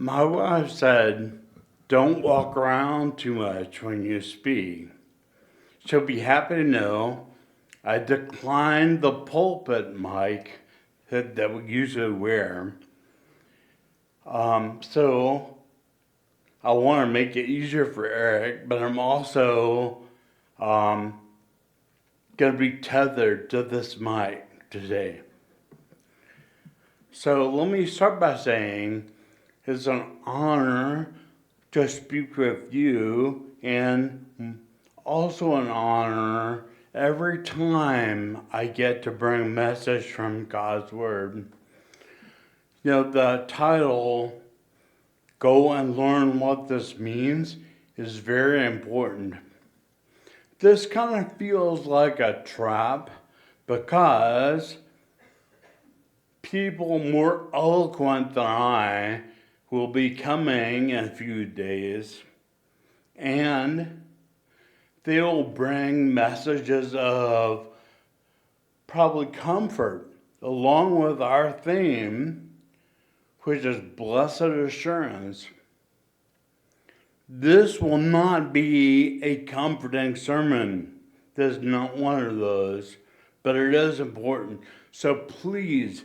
My wife said, don't walk around too much when you speak. She'll be happy to know I declined the pulpit mic that we usually wear. So I want to make it easier for Eric, but I'm also um, going to be tethered to this mic today. So let me start by saying it's an honor to speak with you, and also an honor every time I get to bring a message from God's Word. You know, the title, Go and Learn What This Means, is very important. This kind of feels like a trap because people more eloquent than I will be coming in a few days, and they'll bring messages of probably comfort along with our theme, which is blessed assurance. This will not be a comforting sermon. This is not one of those, but it is important. So please,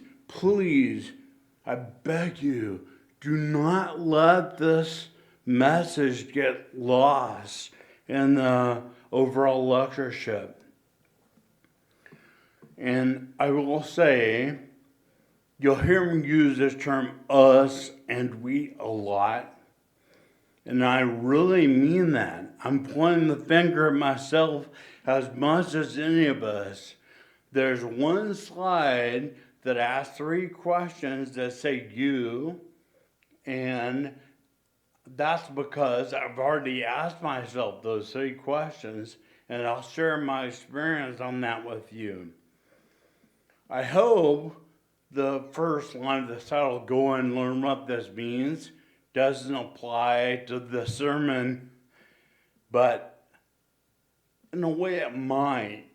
I beg you, do not let this message get lost in the overall lectureship. And I will say, you'll hear me use this term us and we a lot. And I really mean that. I'm pointing the finger at myself as much as any of us. There's one slide that asks 3 questions that say you, and that's because I've already asked myself those 3 questions, and I'll share my experience on that with you. I hope the first line of the title, Go and Learn What This Means, doesn't apply to the sermon, but in a way it might,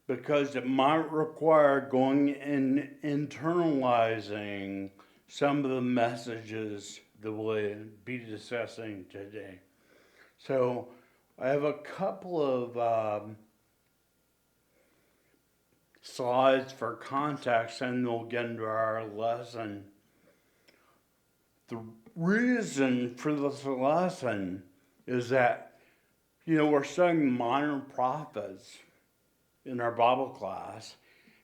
because it might require going and internalizing some of the messages that we'll be discussing today. So I have a couple of slides for context, and we'll get into our lesson. The reason for this lesson is that, we're studying minor prophets in our Bible class,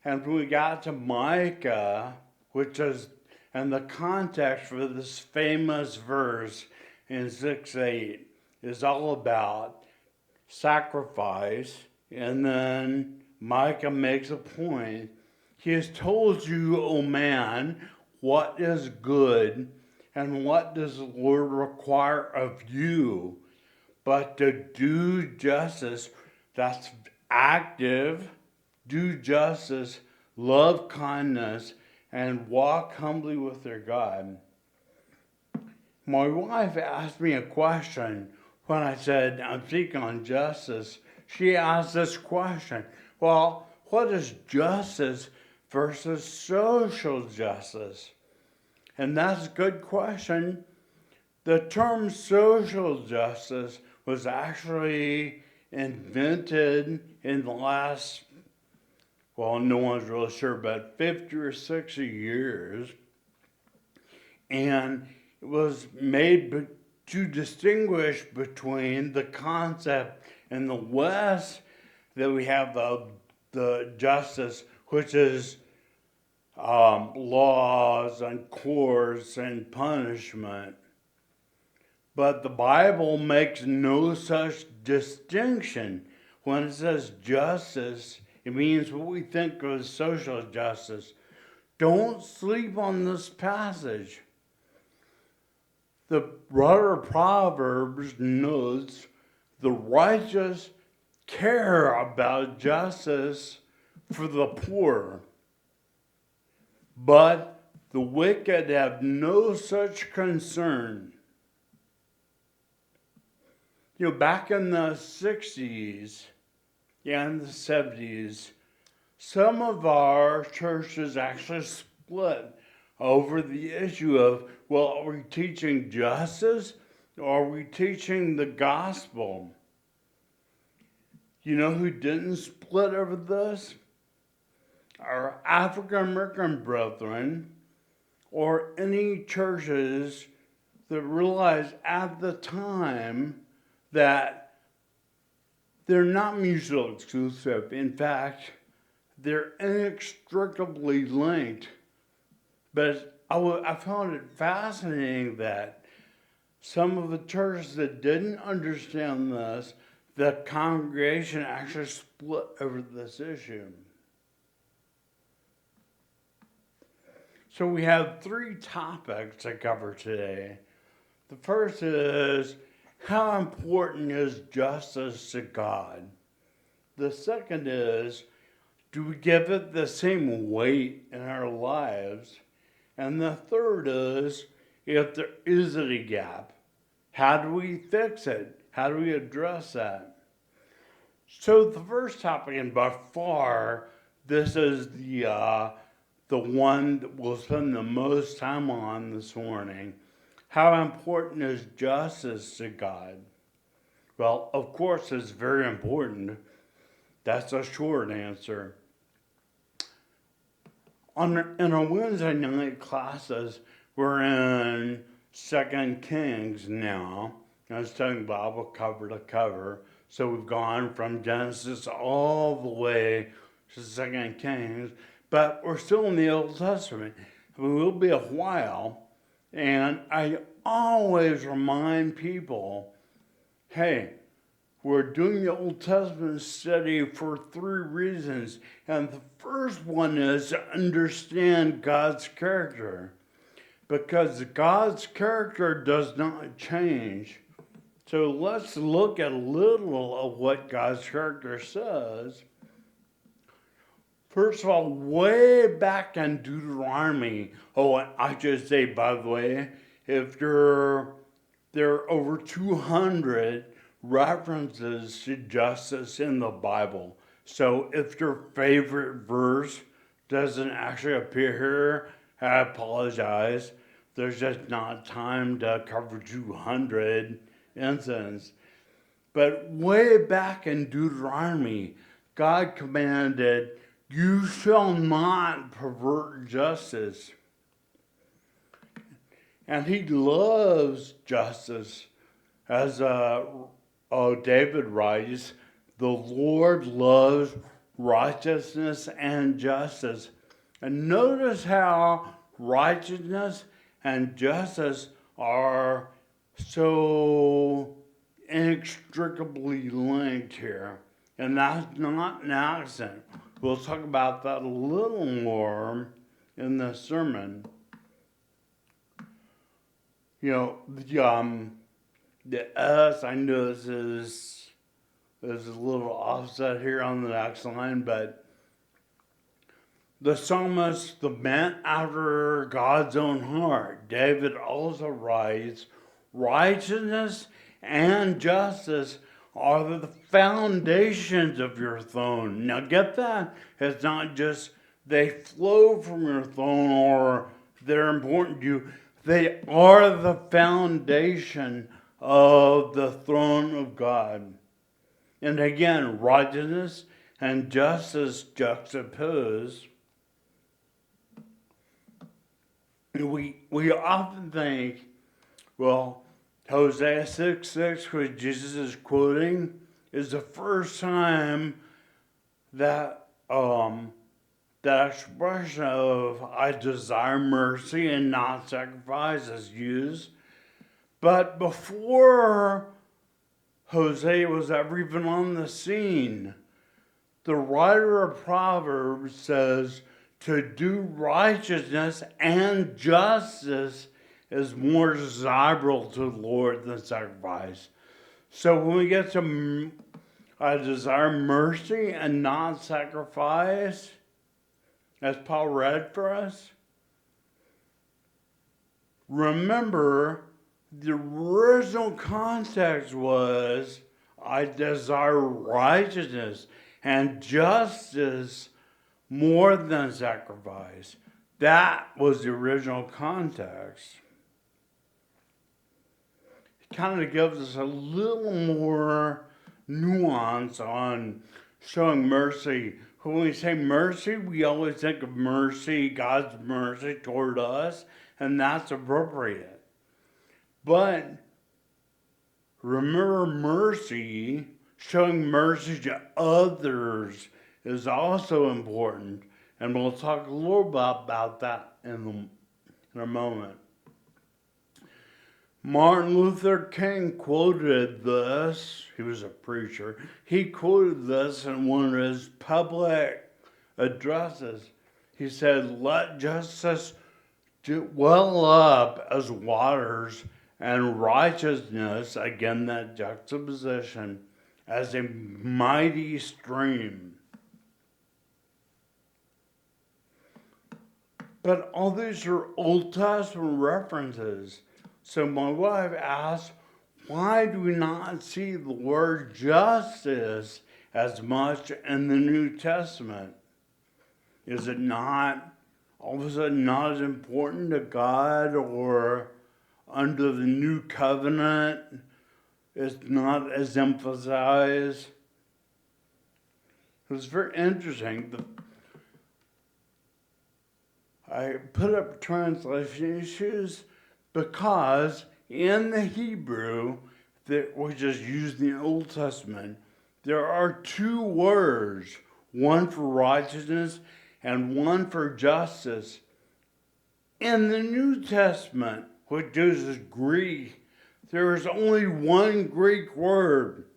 and when we got to Micah, which is, and the context for this famous verse in 6:8 is all about sacrifice, and then Micah makes a point. He has told you, O man, what is good, and what does the Lord require of you, but to do justice, that's active, do justice, love kindness, and walk humbly with their God. My wife asked me a question when I said I'm speaking on justice. She asked this question, well, what is justice versus social justice? And that's a good question. The term social justice was actually invented in the last, well, no one's really sure, but 50 or 60 years. And it was made to distinguish between the concept in the West that we have the justice, which is laws and courts and punishment. But the Bible makes no such distinction. When it says justice, it means what we think of as social justice. Don't sleep on this passage. The writer of Proverbs notes the righteous care about justice for the poor, but the wicked have no such concern. Back in the 60s and the 70s, some of our churches actually split over the issue of, well, are we teaching justice or are we teaching the gospel? You know who didn't split over this? Our African American brethren, or any churches that realized at the time that they're not mutually exclusive. In fact, they're inextricably linked. But I found it fascinating that some of the churches that didn't understand this, the congregation actually split over this issue. So we have 3 topics to cover today. The first is, how important is justice to God? The second is, do we give it the same weight in our lives? And the third is, if there is any gap, how do we fix it? How do we address that? So the first topic, and by far, this is the one that we'll spend the most time on this morning. How important is justice to God? Well, of course, it's very important. That's a short answer. In our Wednesday night classes, we're in 2 Kings now. I was studying Bible cover to cover. So we've gone from Genesis all the way to 2 Kings. But we're still in the Old Testament. We will be a while. And I always remind people, hey, we're doing the Old Testament study for 3 reasons. And the first one is to understand God's character. Because God's character does not change. So let's look at a little of what God's character says. First of all, way back in Deuteronomy, and I should say, by the way, if there are over 200 references to justice in the Bible. So if your favorite verse doesn't actually appear here, I apologize. There's just not time to cover 200 incidents. But way back in Deuteronomy, God commanded, you shall not pervert justice. And he loves justice. As David writes, the Lord loves righteousness and justice. And notice how righteousness and justice are so inextricably linked here. And that's not an accident. We'll talk about that a little more in the sermon. You know, the S, I know this is a little offset here on the next line, but the psalmist, the man after God's own heart, David also writes, righteousness and justice are the foundations of your throne. Now get that? It's not just they flow from your throne or they're important to you. They are the foundation of the throne of God. And again, righteousness and justice juxtaposed. We often think, well, Hosea 6:6, which Jesus is quoting, is the first time that that expression of I desire mercy and not sacrifice is used. But before Hosea was ever even on the scene, the writer of Proverbs says to do righteousness and justice is more desirable to the Lord than sacrifice. So when we get to I desire mercy and not sacrifice, as Paul read for us, remember the original context was I desire righteousness and justice more than sacrifice. That was the original context. It kind of gives us a little more nuance on showing mercy. When we say mercy, we always think of mercy, God's mercy toward us, and that's appropriate. But remember, mercy, showing mercy to others, is also important. And we'll talk a little bit about that in a moment. Martin Luther King quoted this. He was a preacher. He quoted this in one of his public addresses. He said, "Let justice well up as waters, and righteousness," again that juxtaposition, "as a mighty stream." But all these are Old Testament references. So my wife asked, why do we not see the word justice as much in the New Testament? Is it not all of a sudden not as important to God, or under the new covenant it's not as emphasized? It was very interesting. I put up translation issues because in the Hebrew, which is used in the Old Testament, there are two words, one for righteousness and one for justice. In the New Testament, which uses Greek, there is only one Greek word,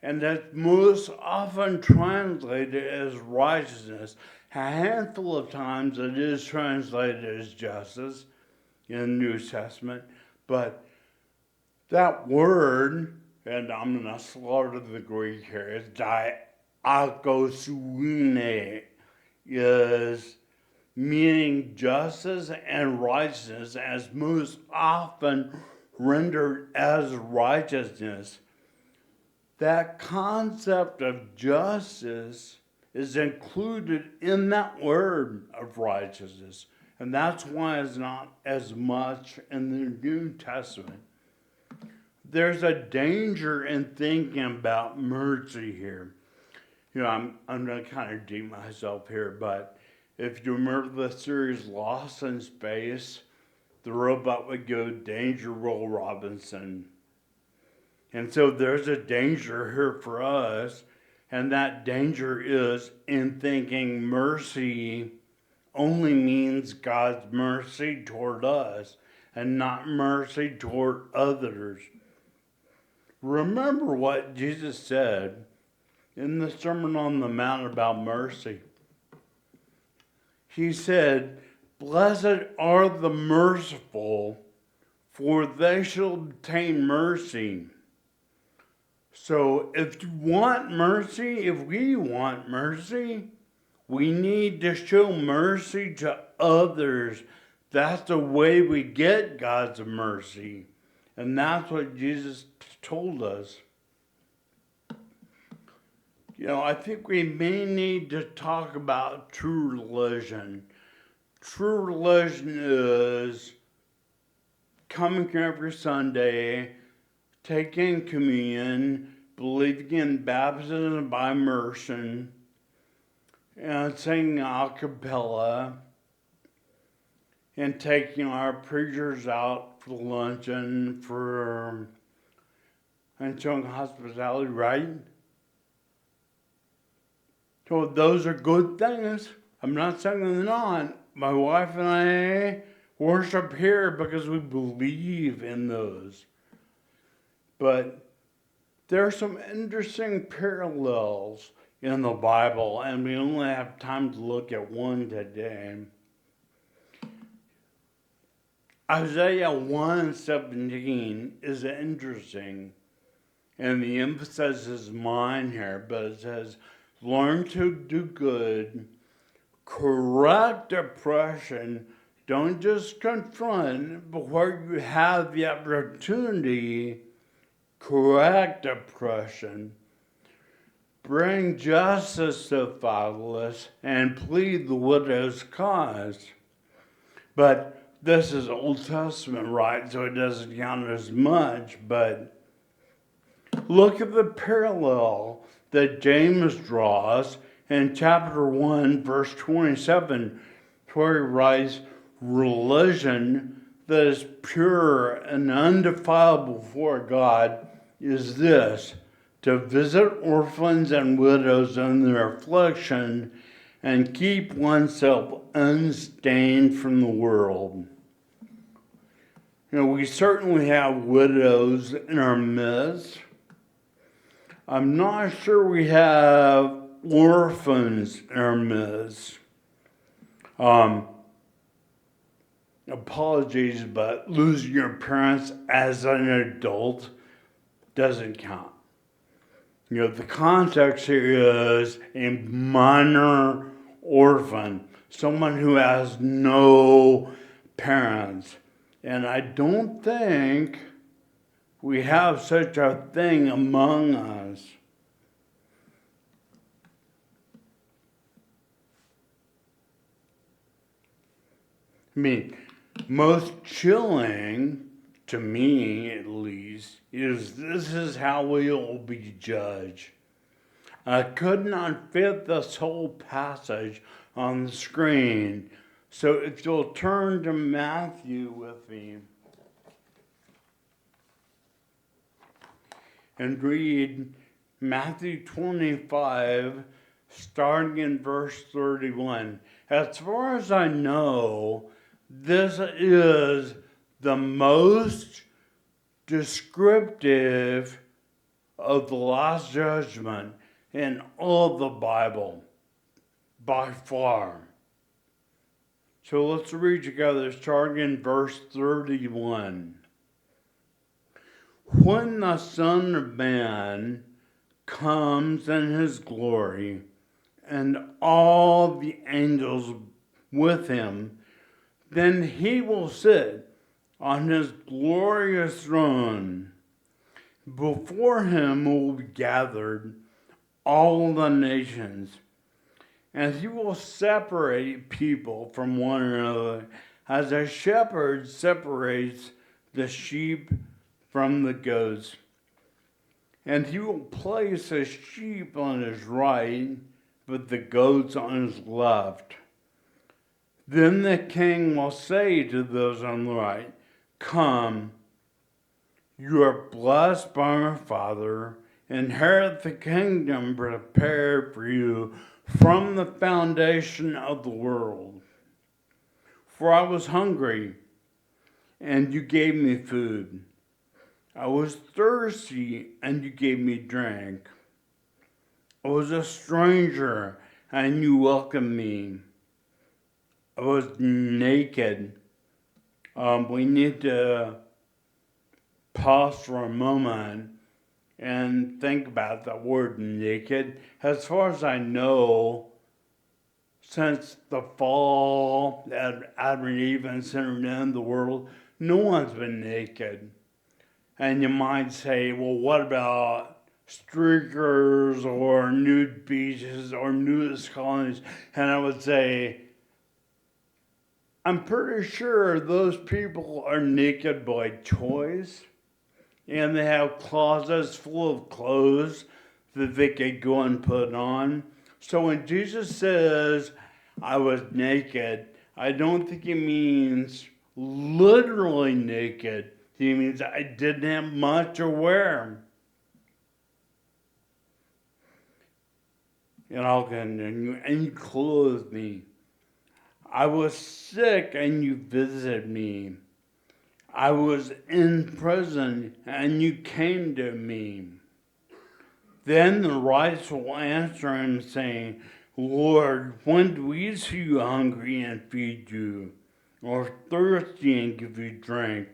and that's most often translated as righteousness. A handful of times it is translated as justice in the New Testament, but that word, and I'm going to slaughter the Greek here, is diakosune, is meaning justice and righteousness, as most often rendered as righteousness. That concept of justice is included in that word of righteousness. And that's why it's not as much in the New Testament. There's a danger in thinking about mercy here. I'm going to kind of date myself here, but if you remember the series Lost in Space, the robot would go, "Danger, Will Robinson." And so there's a danger here for us, and that danger is in thinking mercy only means God's mercy toward us and not mercy toward others. Remember what Jesus said in the Sermon on the Mount about mercy. He said, "Blessed are the merciful, for they shall obtain mercy." So if you want mercy, if we want mercy, we need to show mercy to others. That's the way we get God's mercy. And that's what Jesus told us. I think we may need to talk about true religion. True religion is coming here every Sunday, taking communion, believing in baptism by immersion, and singing a cappella, and taking our preachers out for luncheon and showing hospitality, right? So those are good things. I'm not saying they're not. My wife and I worship here because we believe in those. But there are some interesting parallels in the Bible, and we only have time to look at one today. Isaiah 1:17 is interesting, and the emphasis is mine here, but it says, "Learn to do good, correct oppression." Don't just confront, but where you have the opportunity, correct oppression. bring justice to the fatherless, and plead the widow's cause. But this is Old Testament, right? So it doesn't count as much, but look at the parallel that James draws in chapter 1, verse 27, where he writes, religion that is pure and undefiled before God is this, to visit orphans and widows in their affliction and keep oneself unstained from the world. You know, we certainly have widows in our midst. I'm not sure we have orphans in our midst. Apologies, but losing your parents as an adult doesn't count. You know, the context here is a minor orphan, someone who has no parents. And I don't think we have such a thing among us. I mean, most chilling, to me at least, is this is how we will be judged. I could not fit this whole passage on the screen, so if you'll turn to Matthew with me and read Matthew 25, starting in verse 31. As far as I know, this is the most descriptive of the last judgment in all of the Bible, by far. So let's read together, starting in verse 31. When the Son of Man comes in his glory, and all the angels with him, then he will sit on his glorious throne. Before him will be gathered all the nations, and he will separate people from one another, as a shepherd separates the sheep from the goats. And he will place the sheep on his right, but the goats on his left. Then the king will say to those on the right, come, you are blessed by my Father, inherit the kingdom prepared for you from the foundation of the world. For I was hungry, and you gave me food. I was thirsty, and you gave me drink. I was a stranger, and you welcomed me. I was naked. We need to pause for a moment and think about the word naked. As far as I know, since the fall that Adam and Eve entered into the world, no one's been naked. And you might say, well, what about streakers or nude beaches or nudist colonies? And I would say, I'm pretty sure those people are naked by choice, and they have closets full of clothes that they could go and put on. So when Jesus says, I was naked, I don't think he means literally naked. He means I didn't have much to wear. And I'll continue, and you clothed me. I was sick and you visited me. I was in prison and you came to me. Then the righteous will answer him saying, Lord, when do we see you hungry and feed you, or thirsty and give you drink?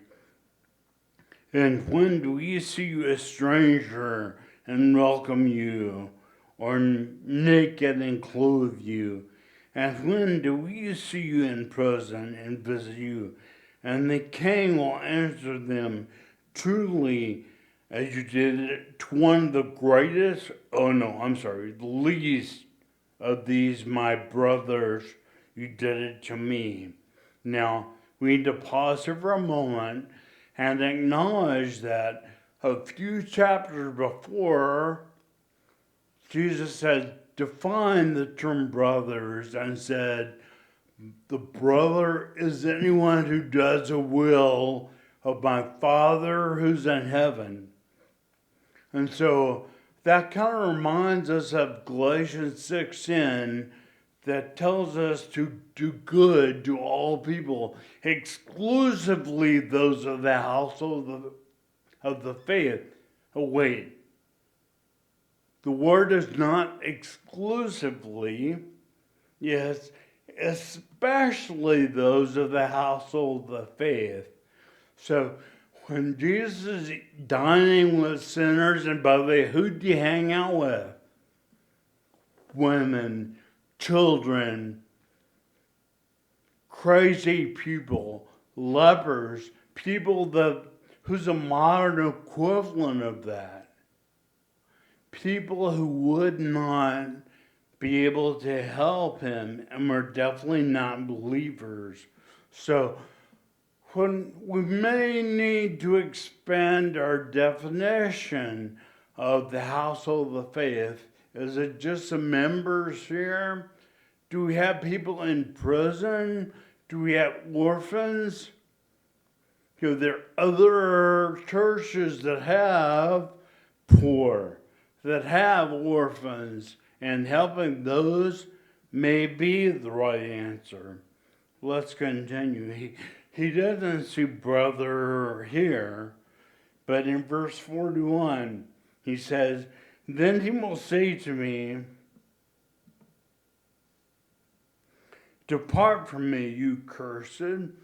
And when do we see you a stranger and welcome you, or naked and clothe you? And when do we see you in prison and visit you? And the king will answer them, truly, as you did it to one of the greatest, the least of these my brothers, you did it to me. Now, we need to pause here for a moment and acknowledge that a few chapters before, Jesus had defined the term brothers and said, the brother is anyone who does the will of my Father who's in heaven. And so that kind of reminds us of Galatians 6:10 that tells us to do good to all people, exclusively those of the household of the faith. Oh, wait. The word is not exclusively, yes, especially those of the household of faith. So when Jesus is dining with sinners, and by the way, who do you hang out with? Women, children, crazy people, lepers, people who's a modern equivalent of that. People who would not be able to help him and were definitely not believers. So when we may need to expand our definition of the household of faith, is it just the members here? Do we have people in prison? Do we have orphans? There are other churches that have poor, that have orphans, and helping those may be the right answer. Let's continue. He doesn't see brother here, but in verse 41, he says, then he will say to me, depart from me, you cursed, in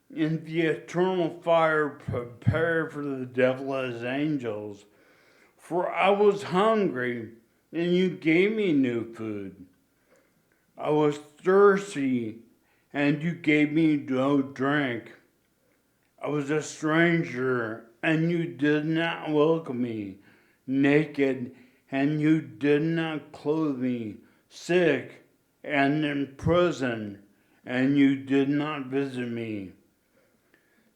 the eternal fire prepared for the devil and his angels. For I was hungry, and you gave me new food. I was thirsty, and you gave me no drink. I was a stranger, and you did not welcome me. Naked, and you did not clothe me. Sick, and in prison, and you did not visit me.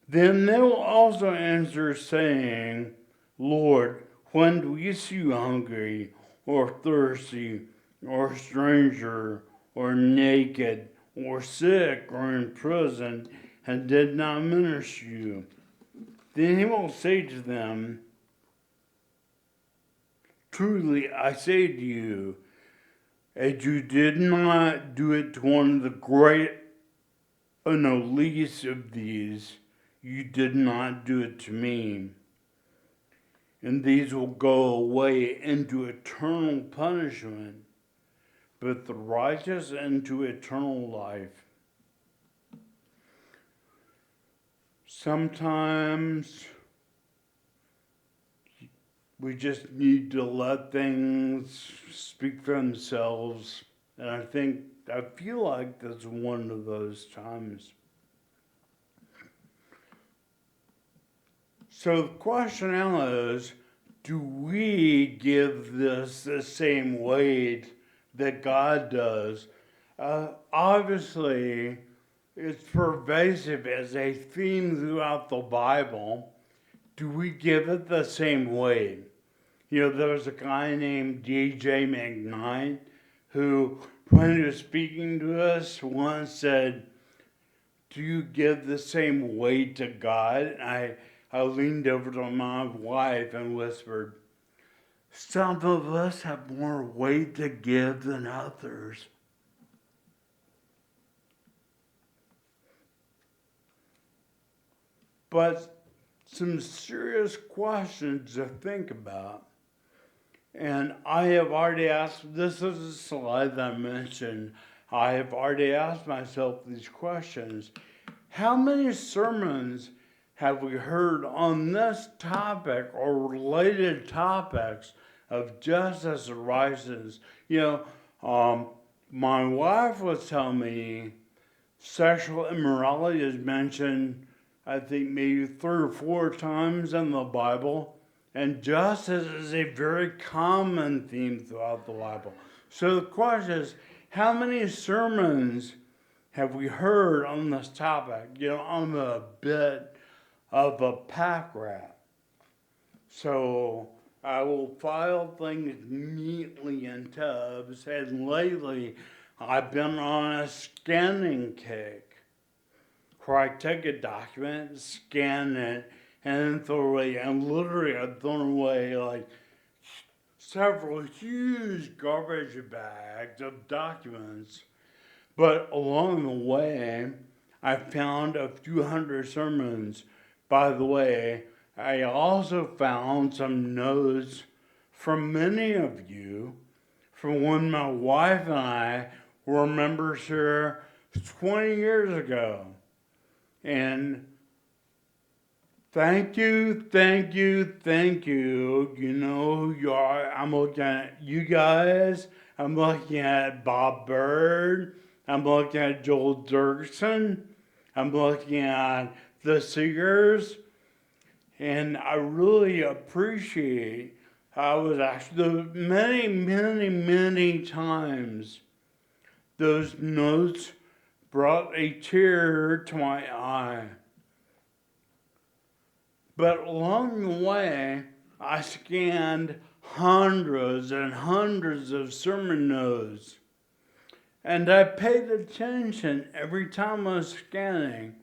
Then they will also answer, saying, Lord, when do we see you hungry, or thirsty, or stranger, or naked, or sick, or in prison, and did not minister you? Then he will say to them, truly I say to you, as you did not do it to one of the least of these, you did not do it to me. And these will go away into eternal punishment, but the righteous into eternal life. Sometimes we just need to let things speak for themselves, and I feel like that's one of those times. So the question now is, do we give this the same weight that God does? Obviously, it's pervasive as a theme throughout the Bible. Do we give it the same weight? There was a guy named D.J. McKnight who, when he was speaking to us, once said, do you give the same weight to God? And I leaned over to my wife and whispered, some of us have more weight to give than others. But some serious questions to think about. And I have already asked, this is a slide that I mentioned, I have already asked myself these questions. How many sermons have we heard on this topic or related topics of justice arises? My wife was telling me sexual immorality is mentioned, I think maybe 3 or 4 times in the Bible. And justice is a very common theme throughout the Bible. So the question is, how many sermons have we heard on this topic? You know, I'm a bit of a pack rat. So I will file things neatly in tubs, and lately I've been on a scanning kick where I take a document, scan it, and then throw away, and literally I've thrown away like several huge garbage bags of documents. But along the way, I found a few hundred sermons. By the way, I also found some notes from many of you from when my wife and I were members here 20 years ago. And thank you, thank you, thank you. You know who you are. I'm looking at you guys. I'm looking at Bob Bird. I'm looking at Joel Dirksen. I'm looking at the Seegers. And I really appreciate how I was actually many, many, many times those notes brought a tear to my eye. But along the way, I scanned hundreds and hundreds of sermon notes. And I paid attention every time I was scanning.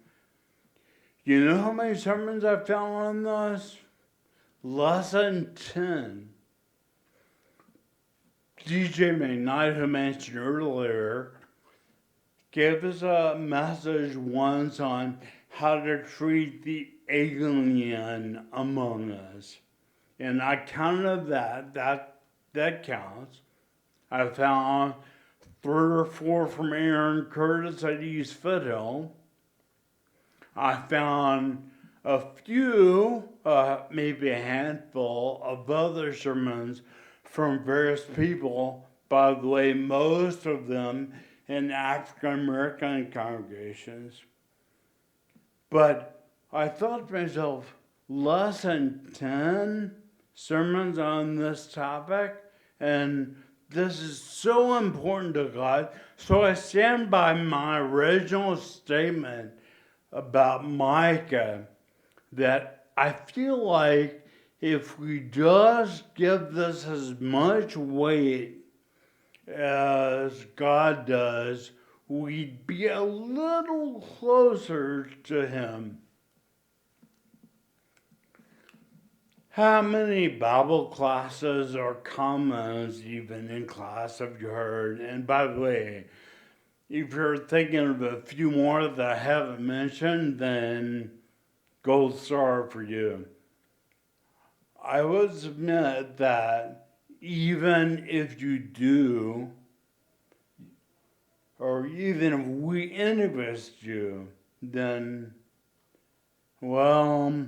You know how many sermons I found on this? Less than 10. DJ McKnight, who mentioned earlier, gave us a message once on how to treat the alien among us. And I counted that counts. I found 3 or 4 from Aaron Curtis at East Foothill. I found a few, maybe a handful of other sermons from various people. By the way, most of them in African American congregations. But I thought to myself, less than 10 sermons on this topic, and this is so important to God. So I stand by my original statement about Micah, that I feel like if we just give this as much weight as God does, we'd be a little closer to Him. How many Bible classes or comments even in class have you heard? And by the way, if you're thinking of a few more that I haven't mentioned, then gold star for you. I would submit that even if you do, or even if we interest you, then, well,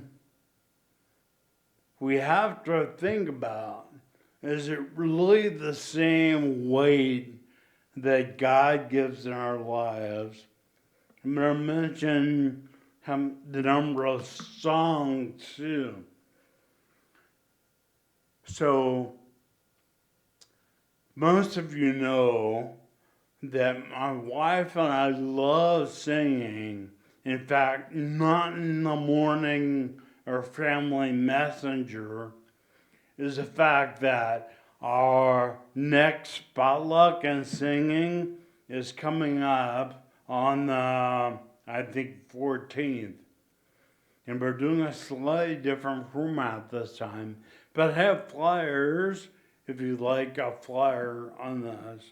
we have to think about, is it really the same weight that God gives in our lives? I'm going to mention the number of songs too. So, most of you know that my wife and I love singing. In fact, Not in the Morning or Family Messenger is the fact that our next potluck and singing is coming up on the, I think, 14th. And we're doing a slightly different format this time. But I have flyers if you'd like a flyer on this.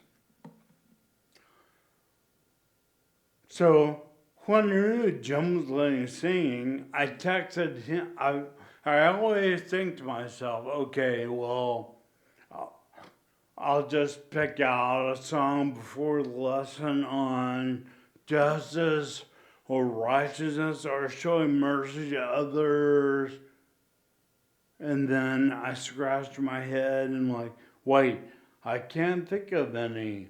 So when I knew Jim was letting singing, I texted him. I always think to myself, okay, well, I'll just pick out a song before the lesson on justice or righteousness or showing mercy to others. And then I scratched my head and like, wait, I can't think of any.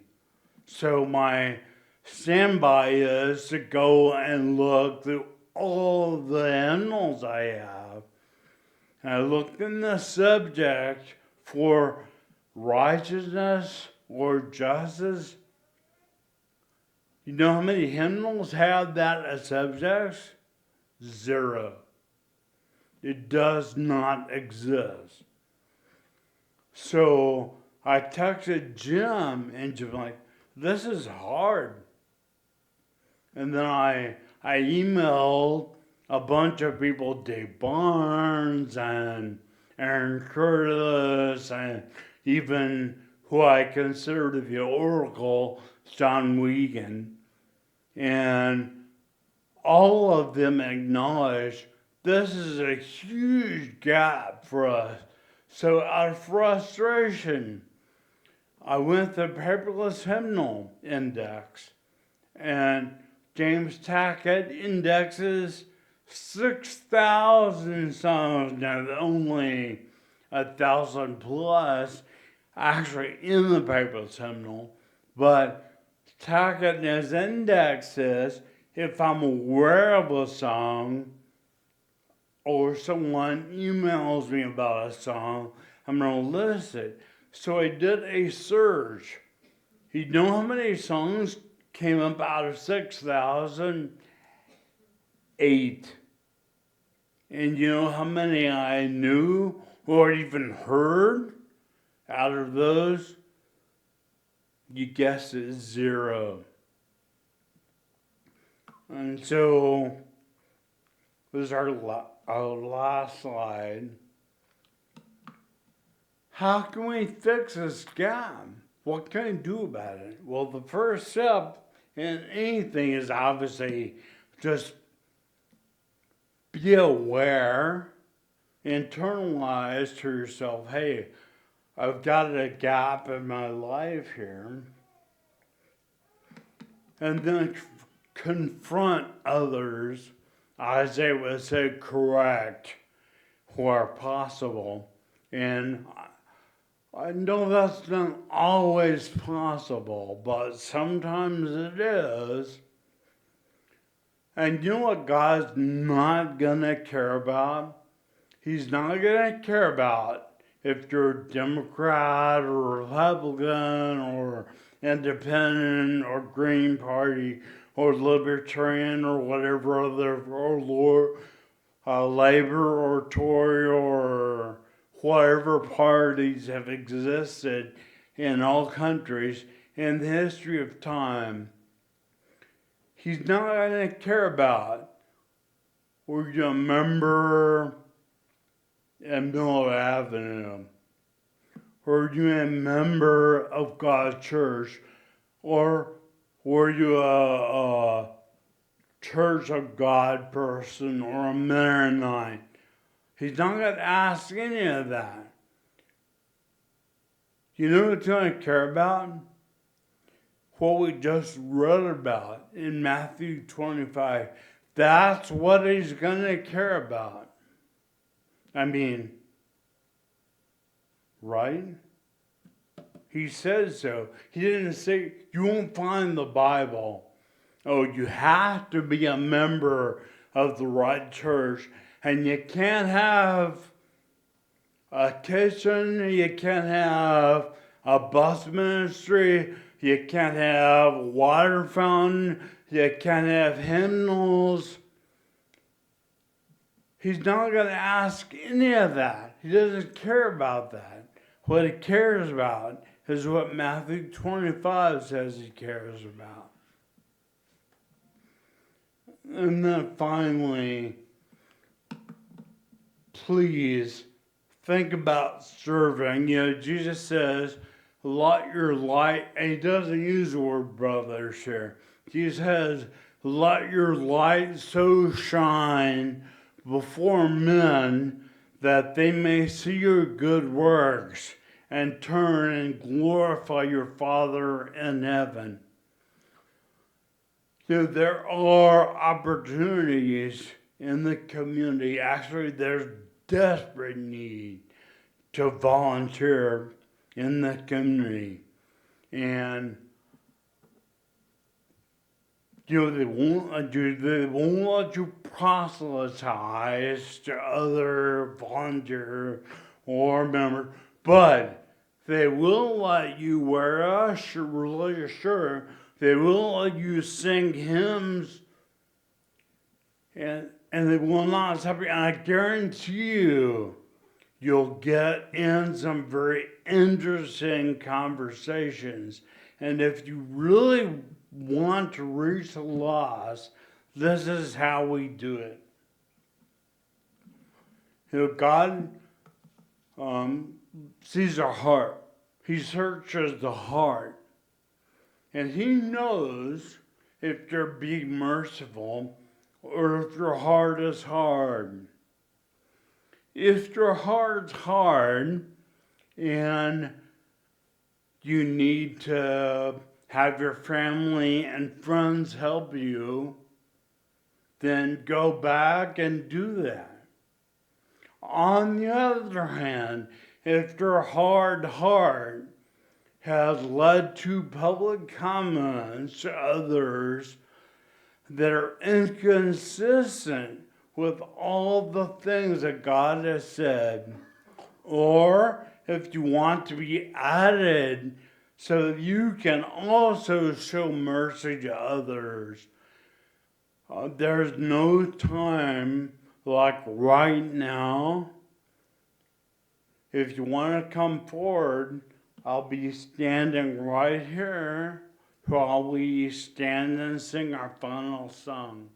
So my standby is to go and look through all the hymnals I have. and I looked in the subject for righteousness or justice. You know how many hymnals have that as subjects? 0. It does not exist. So I texted Jim, and Jim's like, this is hard. And then I emailed a bunch of people, Dave Barnes and Aaron Curtis, and even who I consider to be Oracle, John Wiegand. And all of them acknowledged this is a huge gap for us. So out of frustration, I went to the Paperless Hymnal Index, and James Tackett indexes 6,000 songs, now only 1,000 plus actually in the Paperless Hymnal, but Tackett in his index says if I'm aware of a song or someone emails me about a song, I'm going to list it. So I did a search. You know how many songs came up out of 6,000? 8. And you know how many I knew or even heard out of those? You guessed it, 0. And so, this is our last slide. How can we fix this gap? What can we do about it? Well, the first step in anything is obviously just be aware, internalize to yourself, hey, I've got a gap in my life here. And then confront others, Isaiah would say, correct where possible. And I know that's not always possible, but sometimes it is. And you know what God's not going to care about? He's not going to care about if you're a Democrat or Republican or Independent or Green Party or Libertarian or whatever other, or Labor or Tory or whatever parties have existed in all countries in the history of time. He's not going to care about were you a member in Miller Avenue, were you a member of God's church, or were you a Church of God person or a Mennonite. He's not going to ask any of that. You know what he's going to care about? What we just read about in Matthew 25. That's what he's going to care about. I mean, right? He says so. He didn't say, you won't find the Bible. Oh, you have to be a member of the right church. And you can't have a kitchen, you can't have a bus ministry, you can't have a water fountain, you can't have hymnals. He's not going to ask any of that. He doesn't care about that. What he cares about is what Matthew 25 says he cares about. And then finally, please think about serving. You know, Jesus says, let your light, and he doesn't use the word brothers here. Jesus says, let your light so shine before men that they may see your good works and turn and glorify your Father in heaven. So there are opportunities in the community. Actually, there's desperate need to volunteer in the community. And They won't let you proselytize to other volunteer or member, but they will let you wear a religious shirt. They will let you sing hymns, and they will not separate. And I guarantee you'll get in some very interesting conversations. And if you really want to reach the lost, this is how we do it. God sees our heart. He searches the heart. And he knows if you're being merciful or if your heart is hard. If your heart's hard and you need to have your family and friends help you, then go back and do that. On the other hand, if your hard heart has led to public comments to others that are inconsistent with all the things that God has said, or if you want to be added so that you can also show mercy to others, there's no time like right now. If you want to come forward, I'll be standing right here while we stand and sing our final song.